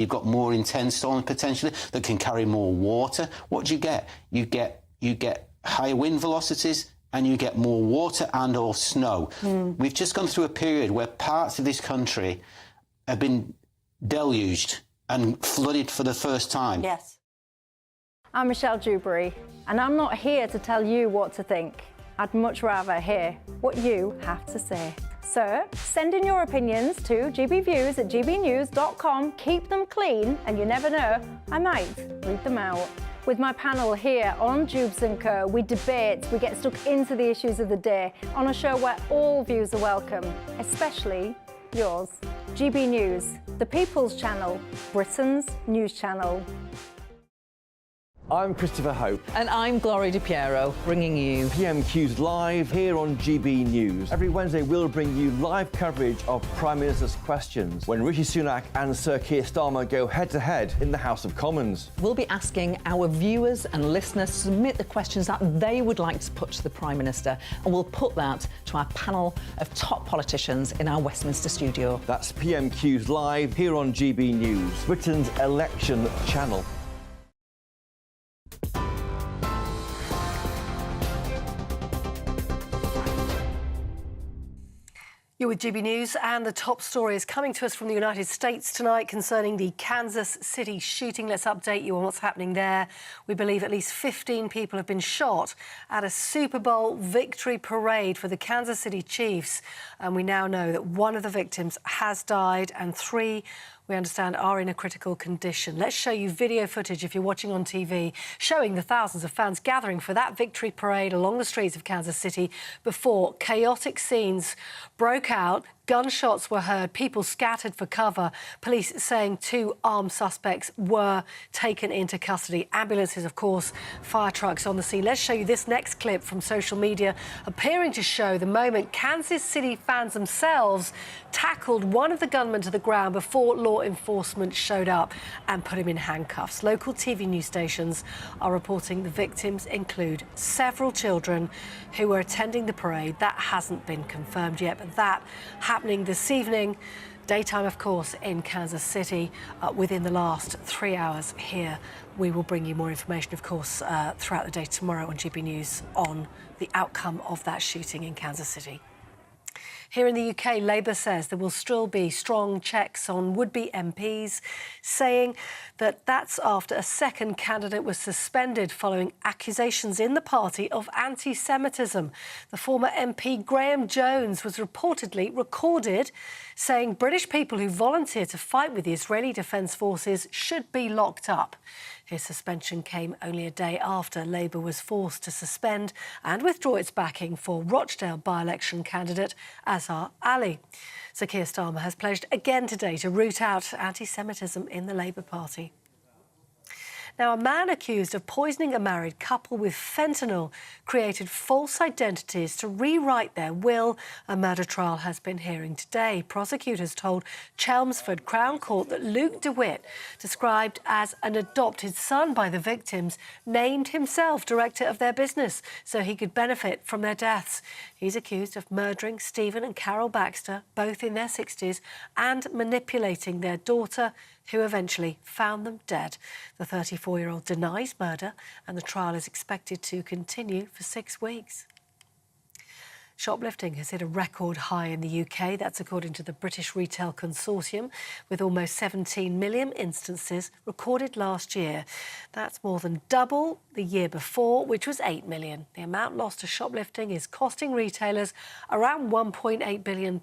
You've got more intense storms potentially that can carry more water. What do you get? You get higher wind velocities, and you get more water and or snow. We've just gone through a period where parts of this country have been deluged and flooded for the first time. Yes. I'm Michelle Dewberry, and I'm not here to tell you what to think. I'd much rather hear what you have to say. So send in your opinions to gbviews@gbnews.com. Keep them clean, and you never know, I might read them out. With my panel here on Jubes & Co, we debate, we get stuck into the issues of the day on a show where all views are welcome, especially yours. GB News, the People's Channel, Britain's news channel. I'm Christopher Hope. And I'm Gloria Di Piero, bringing you PMQ's live here on GB News. Every Wednesday, we'll bring you live coverage of Prime Minister's questions when Rishi Sunak and Sir Keir Starmer go head-to-head in the House of Commons. We'll be asking our viewers and listeners to submit the questions that they would like to put to the Prime Minister, and we'll put that to our panel of top politicians in our Westminster studio. That's PMQ's live here on GB News, Britain's election channel. You're with GB News, and the top story is coming to us from the United States tonight concerning the Kansas City shooting. Let's update you on what's happening there. We believe at least 15 people have been shot at a Super Bowl victory parade for the Kansas City Chiefs. And we now know that one of the victims has died and 3, we understand, are in a critical condition. Let's show you video footage, if you're watching on TV, showing the thousands of fans gathering for that victory parade along the streets of Kansas City before chaotic scenes broke out. Gunshots were heard, people scattered for cover, police saying 2 armed suspects were taken into custody. Ambulances, of course, fire trucks on the scene. Let's show you this next clip from social media, appearing to show the moment Kansas City fans themselves tackled one of the gunmen to the ground before law enforcement showed up and put him in handcuffs. Local TV news stations are reporting the victims include several children who were attending the parade. That hasn't been confirmed yet, but that happening this evening, daytime, of course, in Kansas City within the last 3 hours here. We will bring you more information, of course, throughout the day tomorrow on GB News on the outcome of that shooting in Kansas City. Here in the UK, Labour says there will still be strong checks on would-be MPs, saying that that's after a second candidate was suspended following accusations in the party of anti-Semitism. The former MP Graham Jones was reportedly recorded saying British people who volunteer to fight with the Israeli Defence Forces should be locked up. His suspension came only a day after Labour was forced to suspend and withdraw its backing for Rochdale by-election candidate Azhar Ali. Sir Keir Starmer has pledged again today to root out anti-Semitism in the Labour Party. Now, a man accused of poisoning a married couple with fentanyl created false identities to rewrite their will. A murder trial has been hearing today. Prosecutors told Chelmsford Crown Court that Luke DeWitt, described as an adopted son by the victims, named himself director of their business so he could benefit from their deaths. He's accused of murdering Stephen and Carol Baxter, both in their 60s, and manipulating their daughter, who eventually found them dead. The 34-year-old denies murder, and the trial is expected to continue for 6 weeks. Shoplifting has hit a record high in the UK. That's according to the British Retail Consortium, with almost 17 million instances recorded last year. That's more than double the year before, which was 8 million. The amount lost to shoplifting is costing retailers around £1.8 billion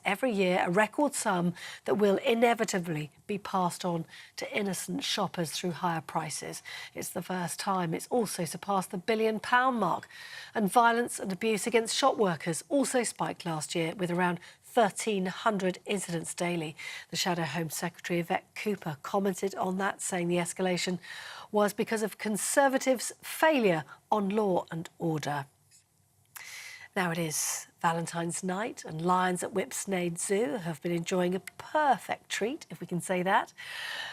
every year, a record sum that will inevitably be passed on to innocent shoppers through higher prices. It's the first time it's also surpassed the £1 billion mark. And violence and abuse against shop workers also spiked last year, with around 1,300 incidents daily. The Shadow Home Secretary, Yvette Cooper, commented on that, saying the escalation was because of Conservatives' failure on law and order. Now it is Valentine's night, and lions at Whipsnade Zoo have been enjoying a perfect treat, if we can say that.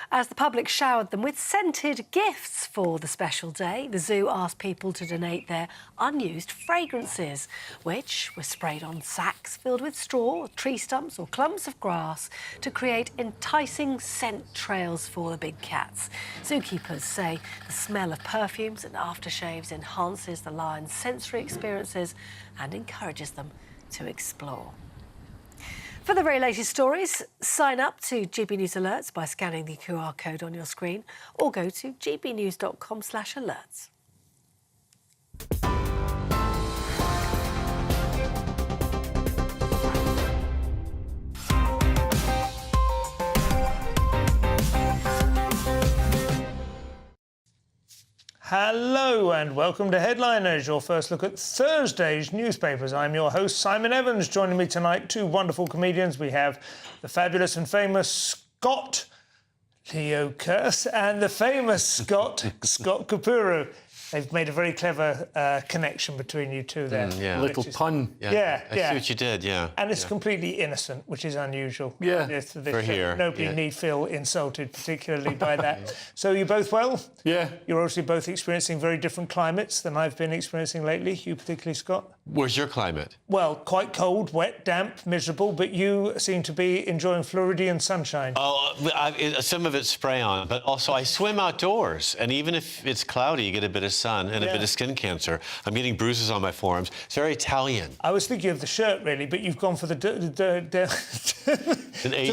As the public showered them with scented gifts for the special day, the zoo asked people to donate their unused fragrances, which were sprayed on sacks filled with straw, tree stumps or clumps of grass to create enticing scent trails for the big cats. Zookeepers say the smell of perfumes and aftershaves enhances the lions' sensory experiences and encourages them to explore. For the very latest stories, sign up to GB News Alerts by scanning the QR code on your screen or go to gbnews.com/alerts. Hello and welcome to Headliners, your first look at Thursday's newspapers. I'm your host, Simon Evans. Joining me tonight, two wonderful comedians. We have the fabulous and famous Scott Leo Curse and the famous Scott Kapuru. They've made a very clever connection between you two there. Yeah. Little pun. Yeah. I see what you did, yeah. And it's completely innocent, which is unusual. Yeah, For here. Nobody need feel insulted, particularly by that. So you both well? Yeah. You're obviously both experiencing very different climates than I've been experiencing lately. You particularly, Scott? Where's your climate? Well, quite cold, wet, damp, miserable, but you seem to be enjoying Floridian sunshine. Oh, some of it's spray on, but also I swim outdoors, and even if it's cloudy, you get a bit of sun and a bit of skin cancer. I'm getting bruises on my forearms. It's very Italian. I was thinking of the shirt, really, but you've gone for the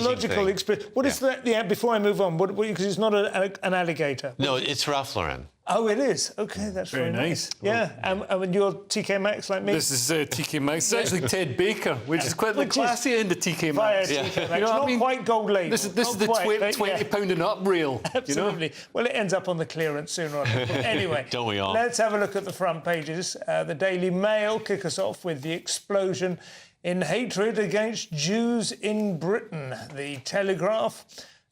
logical experience. What is that? Yeah, before I move on, because it's not an alligator. No, it's Ralph Lauren. Oh, it is? OK, that's very nice. Yeah, and you're TK Maxx like me? This is TK Maxx. It's actually Ted Baker, which is quite the classy end of TK Maxx. TK Maxx. You know what Not I mean? quite gold label. This is the £20 and up reel. Absolutely. You know? Well, it ends up on the clearance sooner or later. Anyway, Don't we all? Let's have a look at the front pages. The Daily Mail kick us off with the explosion in hatred against Jews in Britain. The Telegraph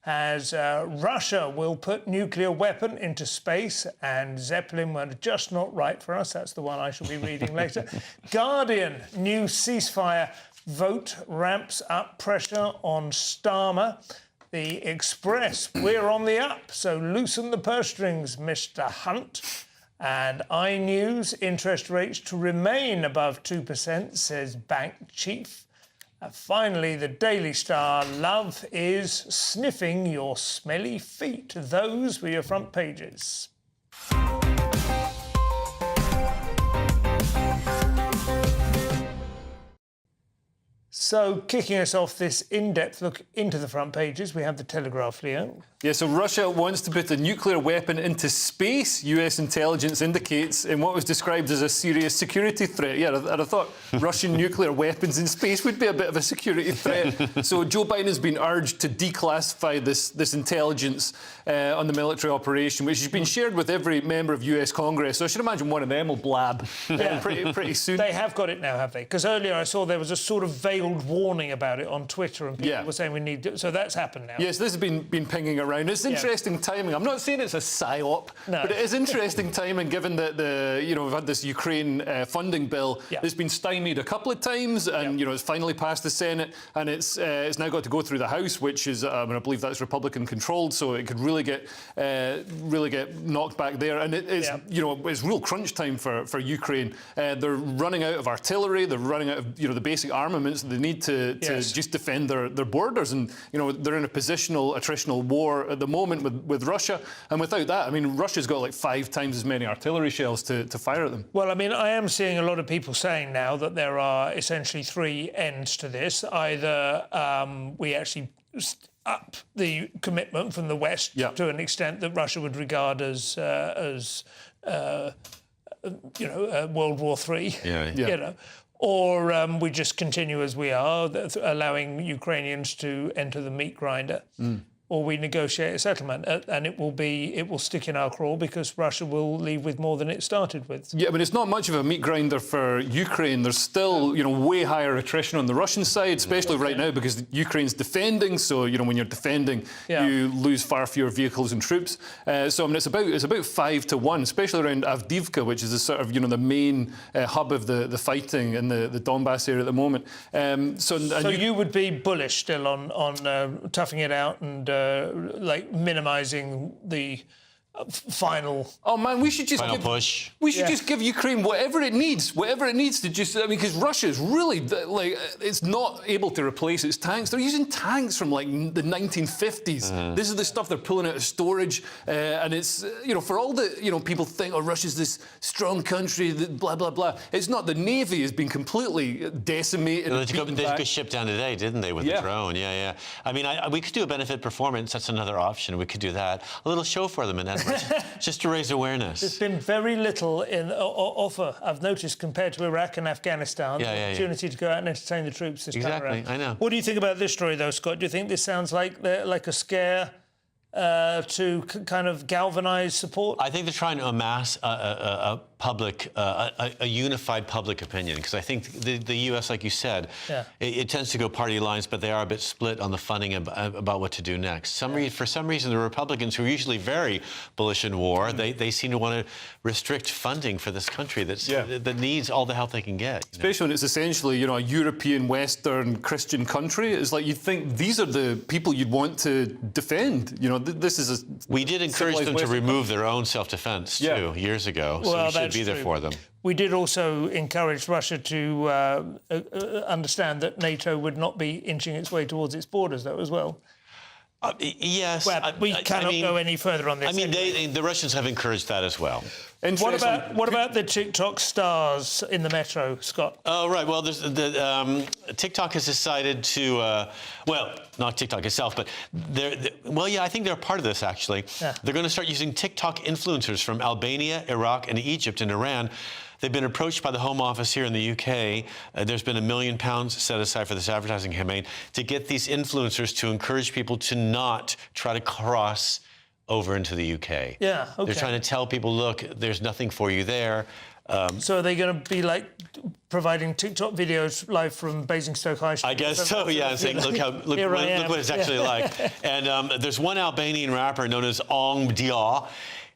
has Russia will put nuclear weapon into space and Zeppelin were just not right for us. That's the one I shall be reading later. Guardian, new ceasefire vote ramps up pressure on Starmer. The Express, we're on the up, so loosen the purse strings, Mr. Hunt. And iNews, interest rates to remain above 2%, says bank chief. Finally, the Daily Star, love is sniffing your smelly feet. Those were your front pages. So, kicking us off this in-depth look into the front pages, we have the Telegraph, Leo. Yeah, so Russia wants to put a nuclear weapon into space, US intelligence indicates, in what was described as a serious security threat. Yeah, I'd have thought Russian nuclear weapons in space would be a bit of a security threat. So Joe Biden has been urged to declassify this intelligence on the military operation, which has been shared with every member of US Congress. So I should imagine one of them will blab pretty soon. They have got it now, have they? Because earlier I saw there was a sort of veiled warning about it on Twitter and people were saying we need to... So that's happened now. Yes, this has been pinging around. It's interesting timing. I'm not saying it's a psyop, but it is interesting timing given that we've had this Ukraine funding bill that's been stymied a couple of times and it's finally passed the Senate and it's now got to go through the House, which is I believe that's Republican controlled, so it could really get knocked back there. And it's real crunch time for Ukraine. They're running out of artillery. They're running out of the basic armaments that they need to just defend their borders, and they're in a positional attritional war at the moment with Russia, and without that, Russia's got like 5 times as many artillery shells to fire at them. Well, I am seeing a lot of people saying now that there are essentially 3 ends to this. Either we actually up the commitment from the West to an extent that Russia would regard as World War III. Or we just continue as we are, allowing Ukrainians to enter the meat grinder. Or we negotiate a settlement, and it will stick in our craw because Russia will leave with more than it started with. Yeah, but it's not much of a meat grinder for Ukraine. There's still, way higher attrition on the Russian side, especially right now because Ukraine's defending. So, when you're defending, you lose far fewer vehicles and troops. It's about 5 to 1, especially around Avdiivka, which is the sort of the main hub of the fighting in the Donbass area at the moment. So you would be bullish still on toughing it out and like minimising the final. Oh man, we should just push. We should just give Ukraine whatever it needs to just. I mean, because Russia's really like it's not able to replace its tanks. They're using tanks from like the 1950s. This is the stuff they're pulling out of storage, and it's for all the people think, oh, Russia's this strong country, blah blah blah. It's not. The navy has been completely decimated. They got shipped down today, didn't they, with the drone? Yeah. I mean, we could do a benefit performance. That's another option. We could do that. A little show for them in Edinburgh. Just to raise awareness. There's been very little in offer, I've noticed, compared to Iraq and Afghanistan. The opportunity to go out and entertain the troops this time around. I know. What do you think about this story, though, Scott? Do you think this sounds like a scare to kind of galvanise support? I think they're trying to amass a unified public opinion, because I think the US, like you said, it tends to go party lines, but they are a bit split on the funding about what to do next. For some reason, the Republicans, who are usually very bullish in war, they seem to want to restrict funding for this country that needs all the help they can get. Especially when it's essentially, a European, Western, Christian country. It's like you'd think these are the people you'd want to defend. This is we did encourage them to remove their own self-defense too years ago. So we should be there for them. We did also encourage Russia to understand that NATO would not be inching its way towards its borders, though, as well. Yes. Well, we cannot go any further on this. I mean, the Russians have encouraged that as well. What about the TikTok stars in the metro, Scott? Oh, right. Well, TikTok has decided to, not TikTok itself, but I think they're a part of this, actually. Yeah. They're going to start using TikTok influencers from Albania, Iraq, and Egypt and Iran. They've been approached by the Home Office here in the UK. There's been £1 million set aside for this advertising campaign to get these influencers to encourage people to not try to cross over into the UK. Yeah, okay. They're trying to tell people, look, there's nothing for you there. So are they going to be like providing TikTok videos live from Basingstoke High Street? I guess so, yeah, and saying, look what it's actually like. And there's one Albanian rapper known as Ong Dia.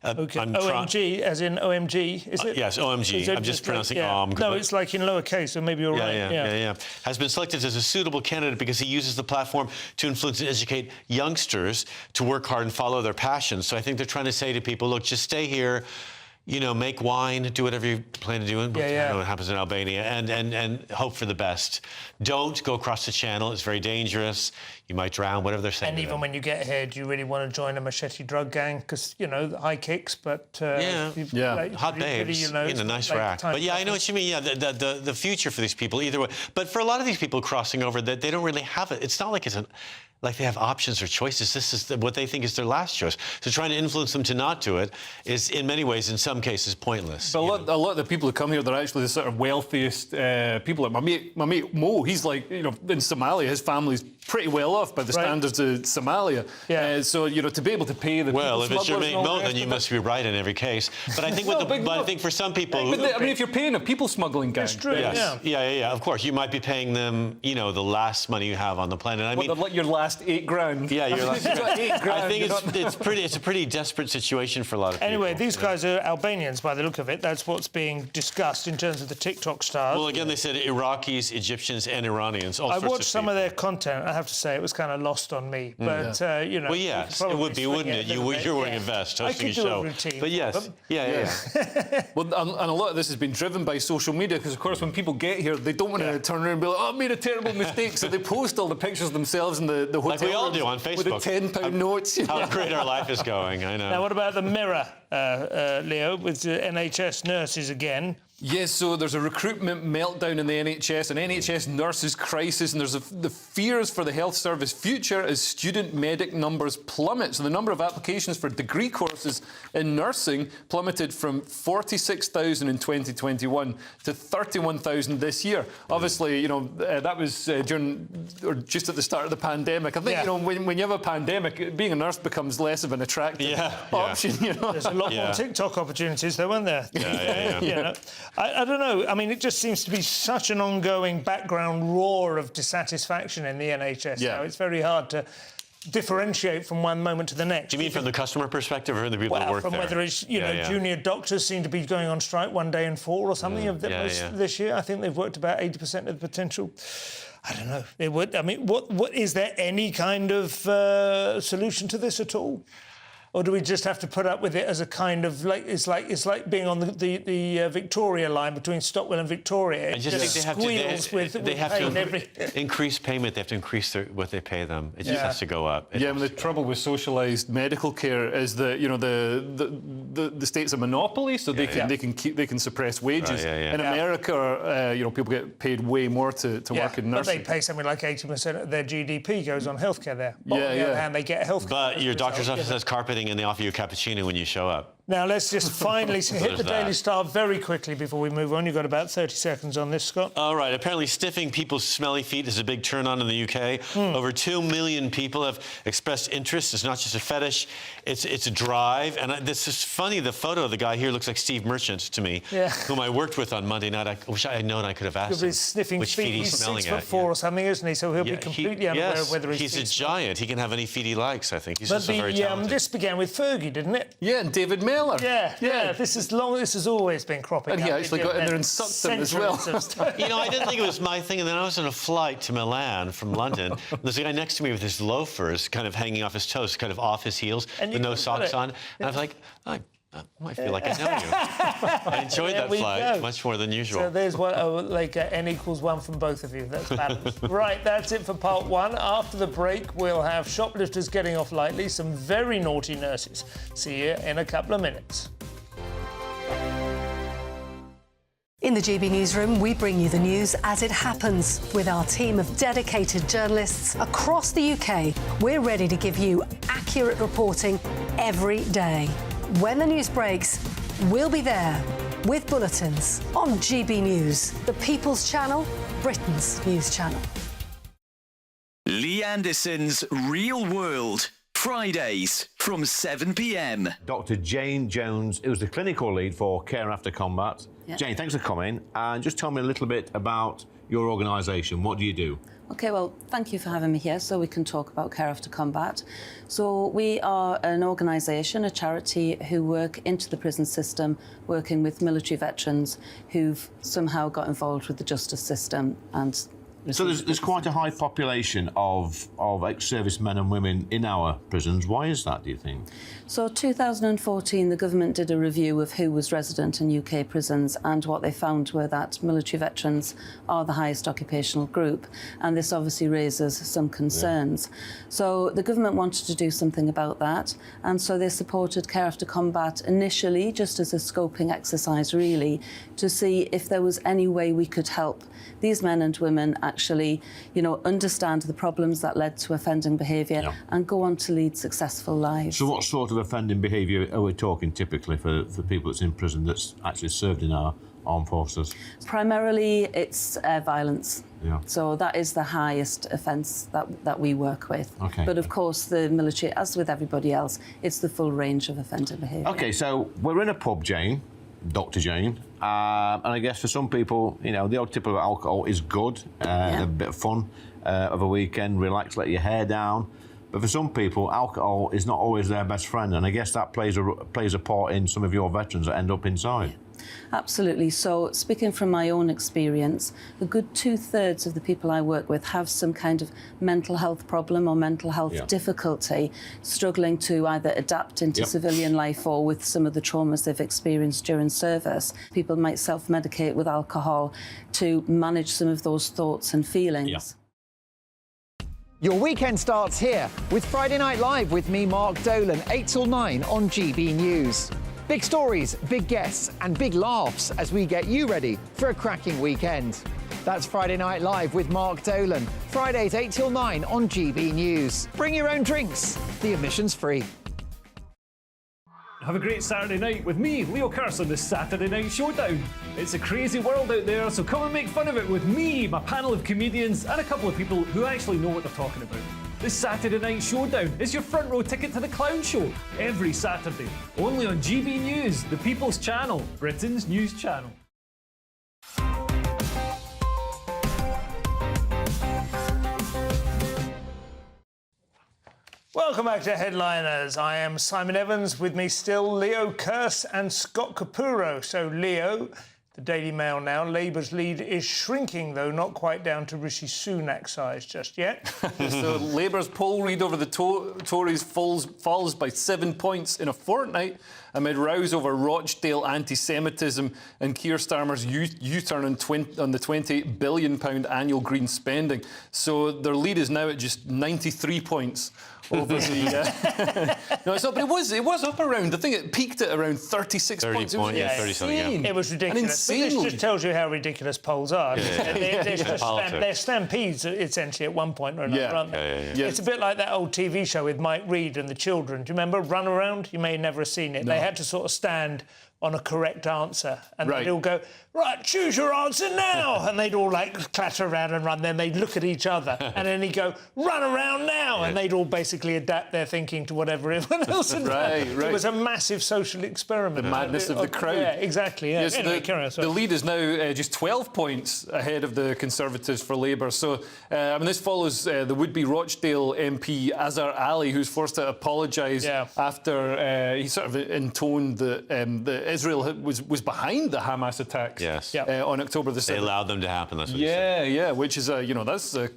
OMG, as in OMG, is it? Yes, OMG. I'm just pronouncing Om. No, it's like in lowercase, so maybe you're right. Yeah. Has been selected as a suitable candidate because he uses the platform to influence and educate youngsters to work hard and follow their passions. So I think they're trying to say to people, look, just stay here, make wine, do whatever you plan to do. I know what happens in Albania, and hope for the best. Don't go across the channel. It's very dangerous. You might drown, whatever they're saying. And even when you get here, do you really want to join a machete drug gang? Because, high kicks, but... hot babes in a nice rack. But I know what you mean. Yeah, the future for these people, either way. But for a lot of these people crossing over, they don't really have it. It's not like like they have options or choices. This is what they think is their last choice. So trying to influence them to not do it is, in many ways, in some cases, pointless. But a lot of the people who come here, they're actually the sort of wealthiest people. Like my mate Mo, he's like, in Somalia, his family's pretty well off by the standards of Somalia. Yeah. So, to be able to pay the well, if it's your mate Mo, then you must be right in every case. But I think I think for some people... if you're paying a people smuggling gang... That's true, Yeah, of course. You might be paying them, the last money you have on the planet. I mean... your last £8,000. Yeah, your last £8,000. I think it's a pretty desperate situation for a lot of people. Anyway, these guys are Albanians by the look of it. That's what's being discussed in terms of the TikTok stars. Well, again, they said Iraqis, Egyptians, and Iranians. I watched some of their content. I have to say, it was kind of lost on me. But, Well, yes, it would be, wouldn't it? You're wearing a vest, hosting a show. Routine but yes, Well, and a lot of this has been driven by social media, because, of course, when people get here, they don't want to turn around and be like, oh, I made a terrible mistake. So they post all the pictures of themselves in the hotel like we all do on Facebook. With the £10 notes. How great our life is going, I know. Now, what about the Mirror, Leo, with the NHS nurses again? Yes, so there's a recruitment meltdown in the NHS, an NHS nurses crisis, and there's the fears for the health service future as student medic numbers plummet. So the number of applications for degree courses in nursing plummeted from 46,000 in 2021 to 31,000 this year. Obviously, that was during or just at the start of the pandemic. I think, when you have a pandemic, being a nurse becomes less of an attractive option. There's a lot more TikTok opportunities, though, weren't there? Yeah. I don't know. I mean, it just seems to be such an ongoing background roar of dissatisfaction in the NHS now. It's very hard to differentiate from one moment to the next. Do you mean from the customer perspective or from the people who work there? From whether it's, junior doctors seem to be going on strike one day in 4 or something this year. I think they've worked about 80% of the potential. I don't know. It would. I mean, what is there any kind of solution to this at all? Or do we just have to put up with it as a kind of it's like being on the Victoria line between Stockwell and Victoria? I just think they have to increase payment. They have to increase what they pay them. It just has to go up. The trouble with socialised medical care is that the state's a monopoly, so they can suppress wages. In America, people get paid way more to work in nursing. But they pay something like 80% of their GDP goes on healthcare there. And they get healthcare. But your doctor's office has carpeting, and they offer you a cappuccino when you show up. Now, let's just finally hit the Daily Star very quickly before we move on. You've got about 30 seconds on this, Scott. All right. Apparently, sniffing people's smelly feet is a big turn-on in the UK. Over 2 million people have expressed interest. It's not just a fetish. It's a drive. And this is funny. The photo of the guy here looks like Steve Merchant to me, whom I worked with on Monday night. I wish I had known. I could have asked him sniffing which feet he's smelling at. 6'4" or something, isn't he? So he'll be completely unaware of whether he's a giant. He can have any feet he likes, I think. He's just very talented. This began with Fergie, didn't it? Yeah, and David Mellor. Yeah, this has always been cropping up. And he actually got in there and sucked them as well. I didn't think it was my thing, and then I was on a flight to Milan from London. There's a guy next to me with his loafers kind of hanging off his toes, kind of off his heels, with no socks on. And I was like, I feel like I know you. I enjoyed that flight much more than usual. So there's one, n=1 from both of you. That's balanced. Right, that's it for part one. After the break, we'll have shoplifters getting off lightly, some very naughty nurses. See you in a couple of minutes. In the GB Newsroom, we bring you the news as it happens. With our team of dedicated journalists across the UK, we're ready to give you accurate reporting every day. When the news breaks, we'll be there with bulletins on GB News, the People's Channel, Britain's news channel. Lee Anderson's Real World, Fridays from 7 p.m. Dr. Jane Jones, who's the clinical lead for Care After Combat. Yep. Jane, thanks for coming. And just tell me a little bit about your organisation. What do you do? OK, well, thank you for having me here so we can talk about Care After Combat. So we are an organisation, a charity, who work into the prison system, working with military veterans who've somehow got involved with the justice system and... So there's quite a high population of ex-service men and women in our prisons. Why is that, do you think? So 2014, the government did a review of who was resident in UK prisons, and what they found were that military veterans are the highest occupational group, and this obviously raises some concerns. So the government wanted to do something about that, and so they supported Care After Combat initially just as a scoping exercise, really, to see if there was any way we could help these men and women actually, understand the problems that led to offending behaviour and go on to lead successful lives. So what sort of offending behaviour are we talking typically for people that's in prison that's actually served in our armed forces? Primarily, it's violence. Yeah. So that is the highest offence that we work with. Okay. But of course, the military, as with everybody else, it's the full range of offending behaviour. OK, so we're in a pub, Jane, Dr. Jane, and I guess for some people, the odd tip of alcohol is good, a bit of fun of a weekend, relax, let your hair down. But for some people, alcohol is not always their best friend, and I guess that plays a part in some of your veterans that end up inside. Yeah. Absolutely. So, speaking from my own experience, a good 2/3 of the people I work with have some kind of mental health problem or mental health difficulty, struggling to either adapt into civilian life or with some of the traumas they've experienced during service. People might self-medicate with alcohol to manage some of those thoughts and feelings. Yeah. Your weekend starts here with Friday Night Live with me, Mark Dolan, 8 till 9 on GB News. Big stories, big guests and big laughs as we get you ready for a cracking weekend. That's Friday Night Live with Mark Dolan, Fridays 8 till 9 on GB News. Bring your own drinks, the admission's free. Have a great Saturday night with me, Leo Curse, on the Saturday Night Showdown. It's a crazy world out there, so come and make fun of it with me, my panel of comedians and a couple of people who actually know what they're talking about. This Saturday Night Showdown is your front row ticket to the clown show every Saturday, only on GB News, the People's Channel, Britain's news channel. Welcome back to Headliners. I am Simon Evans. With me still Leo Curse and Scott Capurro. So, Leo, The Daily Mail now. Labour's lead is shrinking, though not quite down to Rishi Sunak size just yet. So Labour's poll read over the Tories falls by 7 points in a fortnight amid rows over Rochdale anti-Semitism and Keir Starmer's U-turn on the £28 billion annual green spending. So their lead is now at just 93 points over the... No, it's not, but it was up around, I think it peaked at around 36 points. It was 30-something, yeah. It was ridiculous. But this just tells you how ridiculous polls are. They're stampedes, essentially, at one point or another, aren't they? It's a bit like that old TV show with Mike Reid and the children. Do you remember Run Around? You may never have seen it. No. They had to sort of stand on a correct answer, and they'd all go, right, choose your answer now, and they'd all like clatter around and run. Then they'd look at each other, and then he'd go, run around now, and they'd all basically adapt their thinking to whatever everyone else had done. It was a massive social experiment. The madness of the crowd. Yeah, exactly. Yeah. Yes, anyway, the lead is now just 12 points ahead of the Conservatives for Labour. So, I mean, this follows the would-be Rochdale MP Azhar Ali, who's forced to apologise after he sort of intoned that Israel was behind the Hamas attacks on October the 7th. They allowed them to happen, that's what he said. Yeah, which is, that's a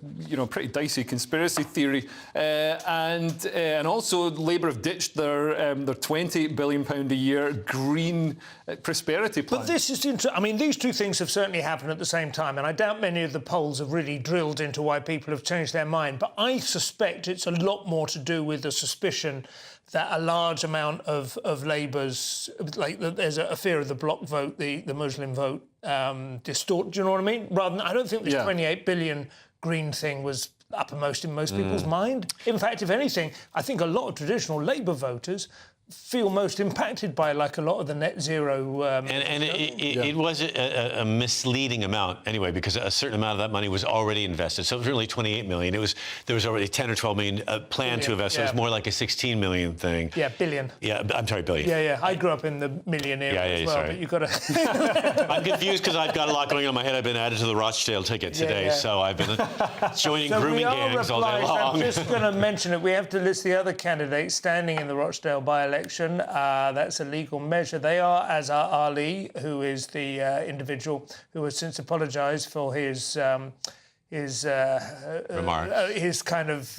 pretty dicey conspiracy theory. And also Labour have ditched their £28 billion a year green prosperity plan. But this is interesting. I mean, these two things have certainly happened at the same time, and I doubt many of the polls have really drilled into why people have changed their mind. But I suspect it's a lot more to do with the suspicion that a large amount of Labour's, like, there's a fear of the bloc vote, the Muslim vote, distort. Do you know what I mean? Rather than, I don't think this 28 billion green thing was uppermost in most people's mind. In fact, if anything, I think a lot of traditional Labour voters feel most impacted by, like, a lot of the net zero... it was a misleading amount, anyway, because a certain amount of that money was already invested. So it was really 28 million. There was already 10 or 12 million planned to invest, so it was more like a 16 million thing. Yeah, billion. Yeah, I'm sorry, billion. Yeah. I grew up in the million era as well, but you've got to... I'm confused because I've got a lot going on in my head. I've been added to the Rochdale ticket today, so I've been joining grooming gangs all day long. I'm just going to mention it. We have to list the other candidates standing in the Rochdale by-election. That's a legal measure. They are Azhar Ali, who is the individual who has since apologised for his remarks. His kind of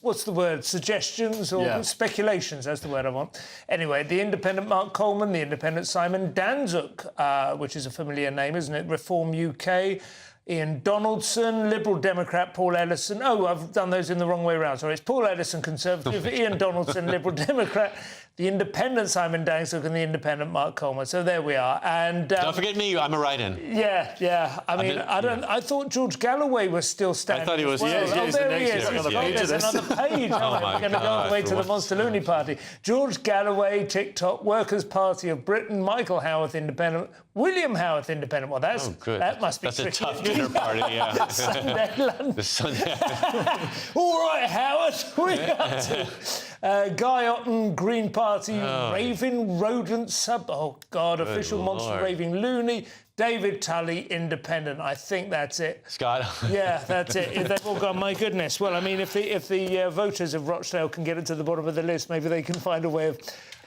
what's the word? Suggestions or speculations? That's the word I want. Anyway, the independent Mark Coleman, the independent Simon Danzuk, which is a familiar name, isn't it? Reform UK. Ian Donaldson, Liberal Democrat Paul Ellison. Oh, I've done those in the wrong way around. Sorry, it's Paul Ellison, Conservative, Ian Donaldson, Liberal Democrat, the independent Simon Danzuk and the independent Mark Coleman. So there we are. And don't forget me, I'm a write-in. Yeah. I mean, I thought George Galloway was still standing. I thought he was. Well. There he is. There's another page. We're going to go all the way to the Monster Looney Party. George Galloway, TikTok, Workers' Party of Britain, Michael Howarth, Independent, William Howarth, Independent. Well, that must be tricky. That's a tough dinner party, yeah. Sunday London. The Sunday. All right, Howard, what are you up to? Guy Otten, Green Party, Raving Rodent Sub... Oh, God, Official Monster Raving Loony, David Tully, Independent. I think that's it. Scott? Yeah, that's it. If they've all gone, my goodness. Well, I mean, if the voters of Rochdale can get it to the bottom of the list, maybe they can find a way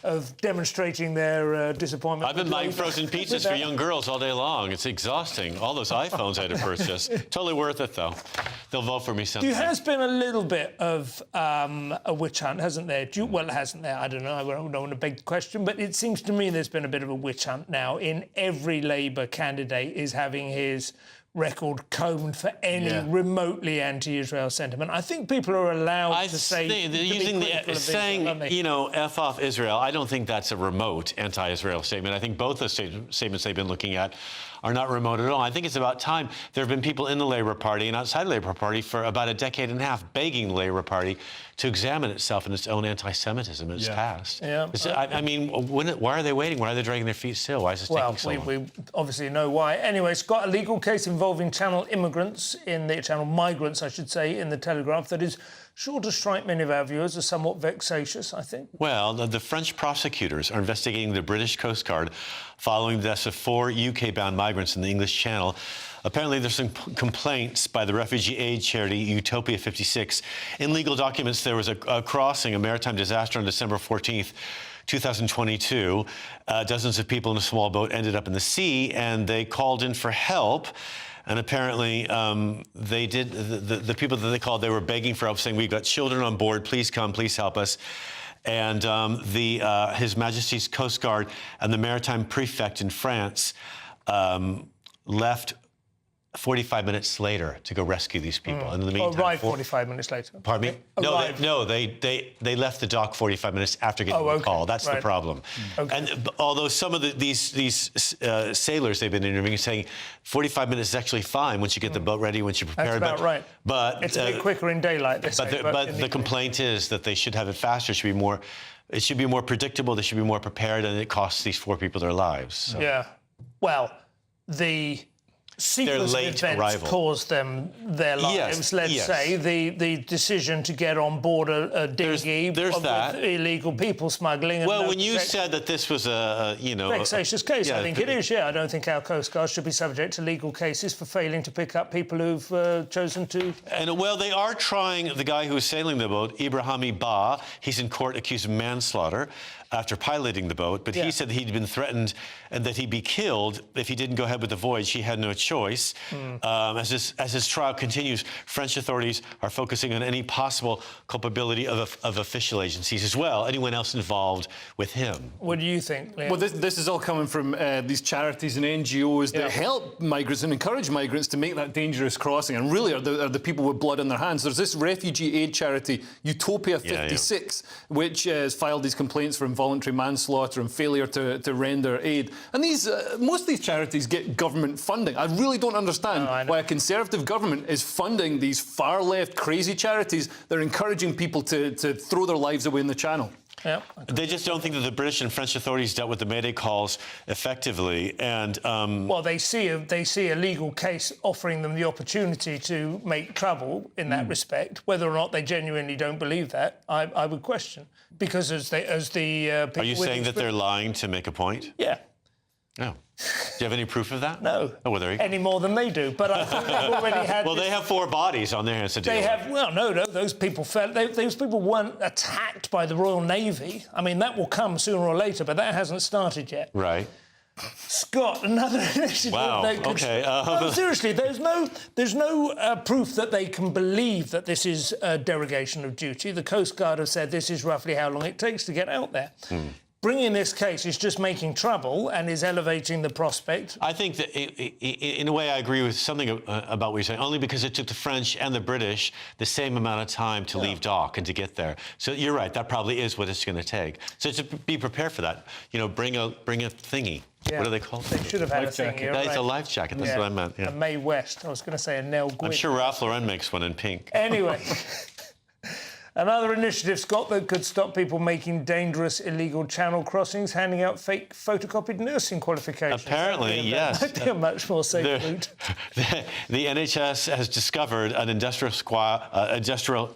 of demonstrating their disappointment. I've been buying frozen pizzas for young girls all day long. It's exhausting. All those iPhones I had to purchase. Totally worth it, though. They'll vote for me someday. There has been a little bit of a witch hunt, hasn't there? Well, hasn't there? I don't know. I don't want to beg the question, but it seems to me there's been a bit of a witch hunt now. In every Labour candidate is having his record combed for any remotely anti-Israel sentiment. I think people are allowed to say... saying, F off Israel, I don't think that's a remote anti-Israel statement. I think both the statements they've been looking at are not remote at all. I think it's about time. There have been people in the Labour Party and outside the Labour Party for about a decade and a half begging the Labour Party to examine itself and its own anti-Semitism in its past. Yeah. I mean, why are they waiting? Why are they dragging their feet still? Why is this taking so long? We obviously know why. Anyway, it's got a legal case involving Channel migrants, I should say, in the Telegraph that is sure to strike many of our viewers as somewhat vexatious, I think. Well, the French prosecutors are investigating the British Coast Guard following the deaths of 4 UK-bound migrants in the English Channel. Apparently, there's some complaints by the refugee aid charity Utopia 56. In legal documents, there was a crossing, a maritime disaster on December 14th, 2022. Dozens of people in a small boat ended up in the sea, and they called in for help. And apparently, they did. The people that they called, they were begging for help, saying, "We've got children on board. Please come. Please help us." And His Majesty's Coast Guard and the Maritime Prefect in France left 45 minutes later to go rescue these people. And in the meantime, arrived 45 minutes later. Pardon me? They left the dock 45 minutes after getting the call. That's the problem. Okay. And although some of these sailors they've been interviewing are saying 45 minutes is actually fine once you get the boat ready, once you're prepared. That's about right. But it's a bit quicker in daylight. But the complaint is that they should have it faster. It should be more predictable. They should be more prepared, and it costs these 4 people their lives. So. Yeah. Well, the sequence of events caused them their lives. Let's say the decision to get on board a dinghy with illegal people smuggling. And when you said that this was a vexatious case, I think it is. Yeah, I don't think our Coast Guard should be subject to legal cases for failing to pick up people who've chosen to. And they are trying the guy who was sailing the boat, Ibrahimi Ba. He's in court accused of manslaughter after piloting the boat, but he said that he'd been threatened and that he'd be killed if he didn't go ahead with the voyage. He had no choice. As his trial continues, French authorities are focusing on any possible culpability of official agencies as well, anyone else involved with him. What do you think, Liam? Well, this is all coming from these charities and NGOs that help migrants and encourage migrants to make that dangerous crossing, and really are the people with blood on their hands. There's this refugee aid charity, Utopia 56, which has filed these complaints for involuntary manslaughter and failure to render aid. And most of these charities get government funding. I really don't understand why a Conservative government is funding these far-left crazy charities that are encouraging people to throw their lives away in the Channel. Yeah. They just don't think that the British and French authorities dealt with the Mayday calls effectively, and well, they see a legal case offering them the opportunity to make trouble in that respect. Whether or not they genuinely don't believe that, I would question, because as the people are you saying that they're lying to make a point? Yeah. No. Do you have any proof of that? No. Oh, well, there you go. Any more than they do. But I think they've already had. Well, they have 4 bodies on their hands to deal with. They have. Well, no. Those people fell. Those people weren't attacked by the Royal Navy. I mean, that will come sooner or later, but that hasn't started yet. Right. Scott, another initiative. Wow. Okay. No, seriously, there's no proof that they can believe that this is a derogation of duty. The Coast Guard have said this is roughly how long it takes to get out there. Bringing this case is just making trouble and is elevating the prospect. I think that, in a way, I agree with something about what you're saying, only because it took the French and the British the same amount of time to leave dock and to get there. So you're right, that probably is what it's going to take. So to be prepared for that, bring a thingy. Yeah. What do they call it? They should have had a thing. It's a life jacket. That's what I meant. Yeah. A Mae West. I was going to say a Nell Gwyn. I'm sure Ralph Lauren makes one in pink. Anyway. Another initiative, Scott, that could stop people making dangerous illegal channel crossings, handing out fake photocopied nursing qualifications. Apparently, yes. That might be a much more safe route. The NHS has discovered an industrial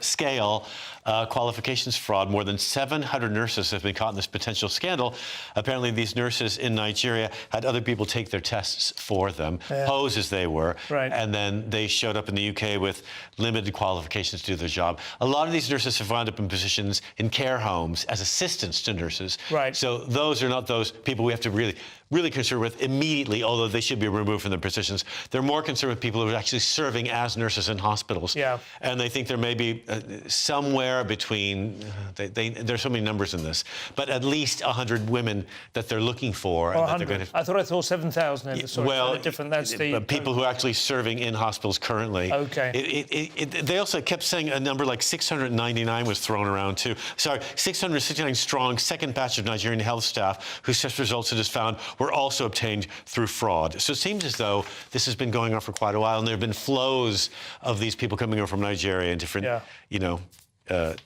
scale qualifications fraud. More than 700 nurses have been caught in this potential scandal. Apparently, these nurses in Nigeria had other people take their tests for them, pose as they were, and then they showed up in the UK with limited qualifications to do their job. A lot of these nurses have wound up in positions in care homes as assistants to nurses. Right. So those are not those people we have to really concerned with immediately, although they should be removed from their positions. They're more concerned with people who are actually serving as nurses in hospitals. Yeah. And they think there may be somewhere between, there's so many numbers in this, but at least 100 women that they're looking for. Oh, and that they're going to, I thought 7,000 in the story. Well, different. That's the people who are actually serving in hospitals currently. Okay. They also kept saying a number like 699 was thrown around too. Sorry, 669 strong second batch of Nigerian health staff whose test results it is found were also obtained through fraud. So it seems as though this has been going on for quite a while, and there have been flows of these people coming over from Nigeria and different,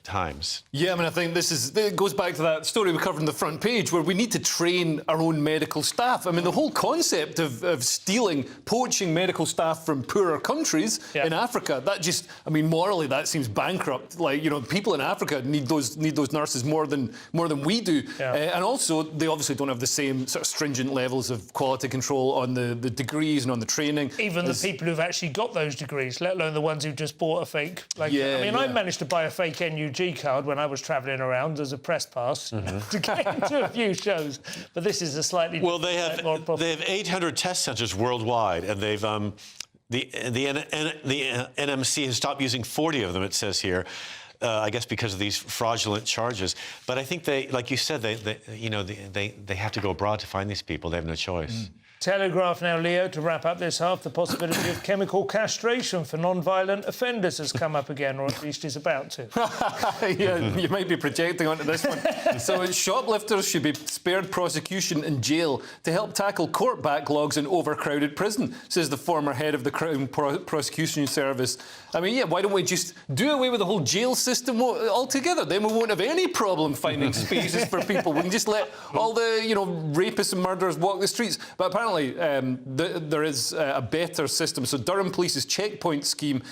times. Yeah, I mean, I think it goes back to that story we covered on the front page, where we need to train our own medical staff. I mean, the whole concept of stealing, poaching medical staff from poorer countries in Africa, that just, I mean, morally, that seems bankrupt. Like, you know, people in Africa need those nurses more than we do. And also, they obviously don't have the same sort of stringent levels of quality control on the degrees and on the training. Even the people who've actually got those degrees, let alone the ones who've just bought a fake. I mean, I managed to buy a fake NUG card when I was travelling around as a press pass to get into a few shows. But this is a slightly they have 800 test centres worldwide, and they've the NMC has stopped using 40 of them. It says here. I guess because of these fraudulent charges, but I think they, like you said, they have to go abroad to find these people. They have no choice. Telegraph now, Leo, to wrap up this half. The possibility of chemical castration for non-violent offenders has come up again, or at least is about to. Yeah, you might be projecting onto this one. So shoplifters should be spared prosecution in jail to help tackle court backlogs in overcrowded prison, says the former head of the Crown Prosecution Service. I mean, yeah, why don't we just do away with the whole jail system altogether? Then we won't have any problem finding spaces for people. We can just let all the, you know, rapists and murderers walk the streets. But apparently there is a better system. So Durham Police's checkpoint scheme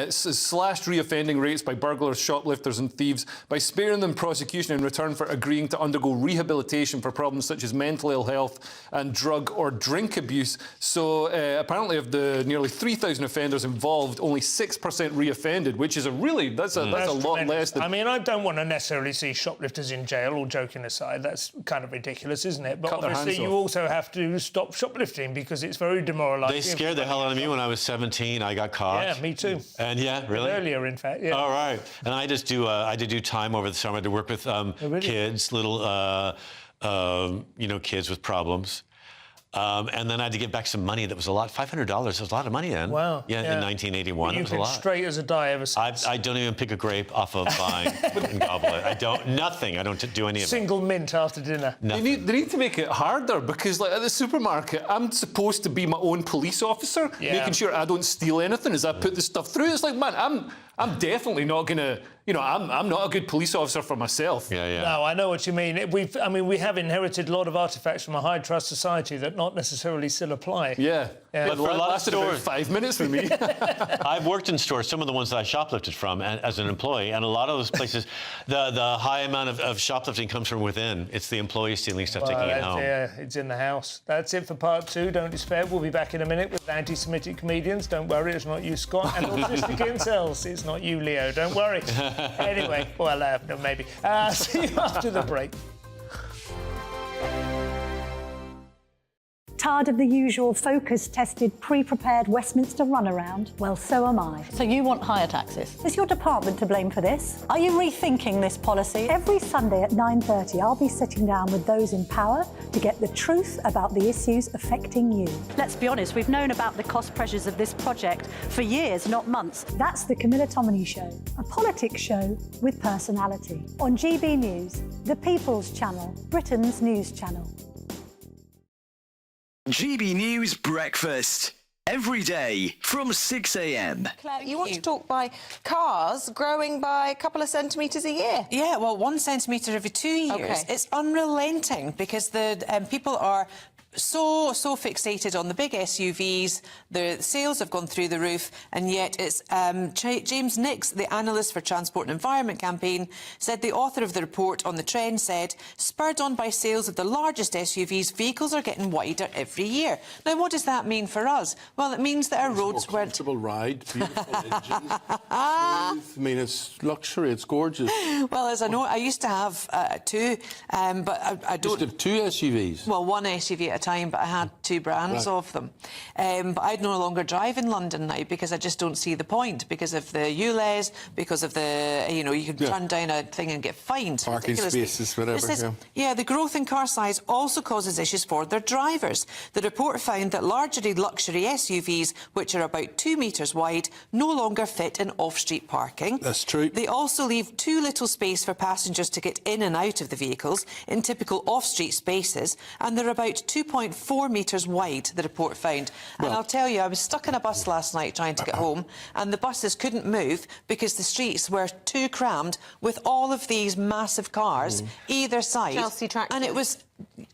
slashed reoffending rates by burglars, shoplifters and thieves by sparing them prosecution in return for agreeing to undergo rehabilitation for problems such as mental ill health and drug or drink abuse. So apparently of the nearly 3,000 offenders involved, only 6% reoffended, which is that's a lot less than... I mean, I don't want to necessarily see shoplifters in jail, all joking aside. That's kind of ridiculous, isn't it? But obviously you also have to stop shoplifting because it's very demoralising. They scared the hell out of me when I was 17. I got caught. Yeah, me too. And really? Earlier, in fact, yeah. All right. And I just do, I did do time over the summer. I had to work with kids, little, kids with problems. And then I had to give back some money that was a lot. $500 was a lot of money then. Wow. Yeah, in 1981. You've been straight as a die ever since. I don't even pick a grape off a vine and gobble it. I don't do any of it. Single mint after dinner. They need to make it harder because, like, at the supermarket, I'm supposed to be my own police officer, making sure I don't steal anything as I put the stuff through. It's like, man, I'm definitely not going to... You know, I'm not a good police officer for myself. Yeah. No, I know what you mean. We have inherited a lot of artefacts from a high-trust society that not necessarily still apply. Yeah. But for a lot of stores... about 5 minutes with me. I've worked in stores, some of the ones that I shoplifted from as an employee, and a lot of those places, the high amount of shoplifting comes from within. It's the employees stealing stuff, taking it home. Yeah, it's in the house. That's it for part 2. Don't despair. We'll be back in a minute with anti-Semitic comedians. Don't worry, it's not you, Scott. And autistic incels. It's not you, Leo. Don't worry. Anyway, well, no, maybe. See you after the break. Tired of the usual focus-tested, pre-prepared Westminster runaround? Well, so am I. So you want higher taxes? Is your department to blame for this? Are you rethinking this policy? Every Sunday at 9:30, I'll be sitting down with those in power to get the truth about the issues affecting you. Let's be honest, we've known about the cost pressures of this project for years, not months. That's the Camilla Tominey Show, a politics show with personality. On GB News, the People's Channel, Britain's news channel. GB News Breakfast. Every day from 6 a.m. Claire, you want to talk by cars growing by a couple of centimetres a year? Yeah, well, 1 centimetre every 2 years. Okay. It's unrelenting because the people are so fixated on the big SUVs. The sales have gone through the roof, and yet it's James Nix, the analyst for Transport and Environment Campaign, said the author of the report on the trend said, spurred on by sales of the largest SUVs, vehicles are getting wider every year. Now, what does that mean for us? Well, it means that our roads weren't... comfortable ride, beautiful engine. I mean, it's luxury, it's gorgeous. Well, as I know, I used to have 2, but I don't... You used to have 2 SUVs? Well, 1 SUV at a time, but I had 2 brands of them. But I'd no longer drive in London now because I just don't see the point because of the ULEZ, because of the, you know, you can turn down a thing and get fined. Parking spaces, whatever. The growth in car size also causes issues for their drivers. The report found that largely luxury SUVs, which are about 2 metres wide, no longer fit in off-street parking. That's true. They also leave too little space for passengers to get in and out of the vehicles in typical off-street spaces, and they're about 2% 2.4 metres wide, the report found. And I'll tell you, I was stuck in a bus last night trying to get home, and the buses couldn't move because the streets were too crammed with all of these massive cars either side. Chelsea tractors. And it was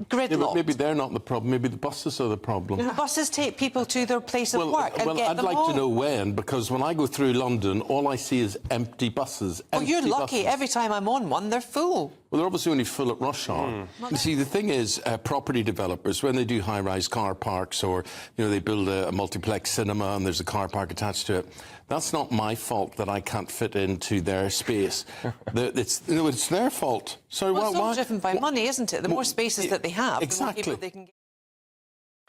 gridlocked. Yeah, but maybe they're not the problem. Maybe the buses are the problem. The buses take people to their place of work and get I'd them like home. to know when, because when I go through London, all I see is empty buses. Oh, you're empty lucky. buses. Every time I'm on one, they're full. Well, they're obviously only full at rush hour. You see, the thing is, property developers, when they do high-rise car parks or, you know, they build a multiplex cinema and there's a car park attached to it, that's not my fault that I can't fit into their space. It's their fault. So Well, it's all driven by money, isn't it? The more spaces that they have, the more people they can get.